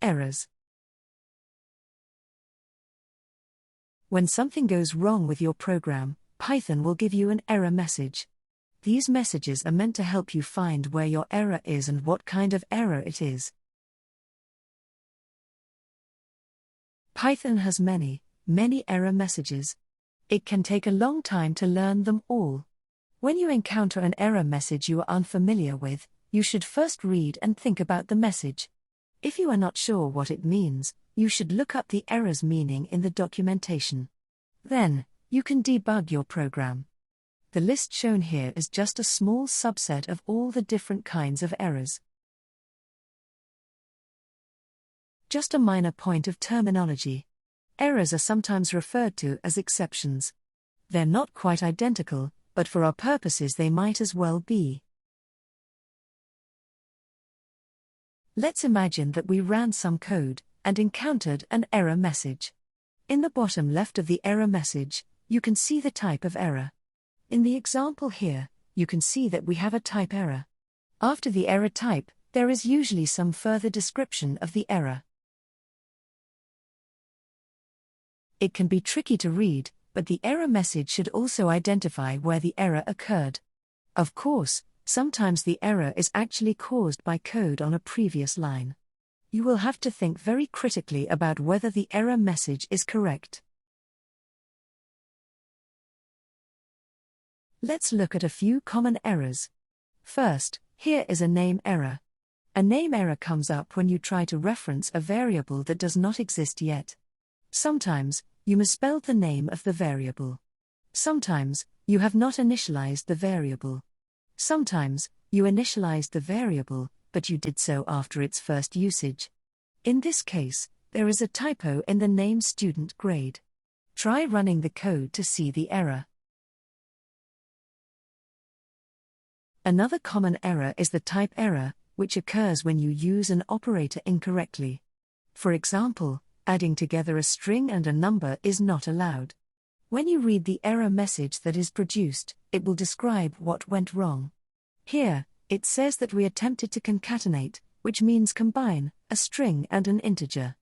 Errors. When something goes wrong with your program, Python will give you an error message. These messages are meant to help you find where your error is and what kind of error it is. Python has many error messages. It can take a long time to learn them all. When you encounter an error message you are unfamiliar with, you should first read and think about the message. If you are not sure what it means, you should look up the error's meaning in the documentation. Then, you can debug your program. The list shown here is just a small subset of all the different kinds of errors. Just a minor point of terminology. Errors are sometimes referred to as exceptions. They're not quite identical, but for our purposes they might as well be. Let's imagine that we ran some code and encountered an error message. In the bottom left of the error message, you can see the type of error. In the example here, you can see that we have a type error. After the error type, there is usually some further description of the error. It can be tricky to read, but the error message should also identify where the error occurred. Of course, sometimes the error is actually caused by code on a previous line. You will have to think very critically about whether the error message is correct. Let's look at a few common errors. First, here is a name error. A name error comes up when you try to reference a variable that does not exist yet. Sometimes, you misspelled the name of the variable. Sometimes, you have not initialized the variable. Sometimes, you initialized the variable, but you did so after its first usage. In this case, there is a typo in the name student grade. Try running the code to see the error. Another common error is the type error, which occurs when you use an operator incorrectly. For example, adding together a string and a number is not allowed. When you read the error message that is produced, it will describe what went wrong. Here, it says that we attempted to concatenate, which means combine, a string and an integer.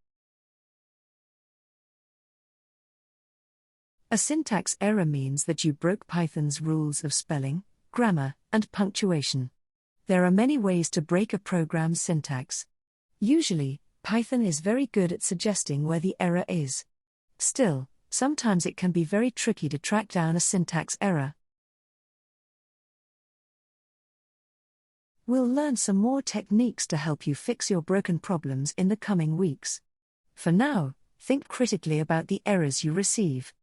A syntax error means that you broke Python's rules of spelling, grammar, and punctuation. There are many ways to break a program's syntax. Usually, Python is very good at suggesting where the error is. Still, sometimes it can be very tricky to track down a syntax error. We'll learn some more techniques to help you fix your broken problems in the coming weeks. For now, think critically about the errors you receive.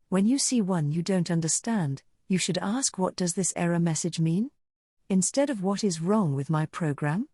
When you see one you don't understand, you should ask, what does this error message mean? Instead of what is wrong with my program?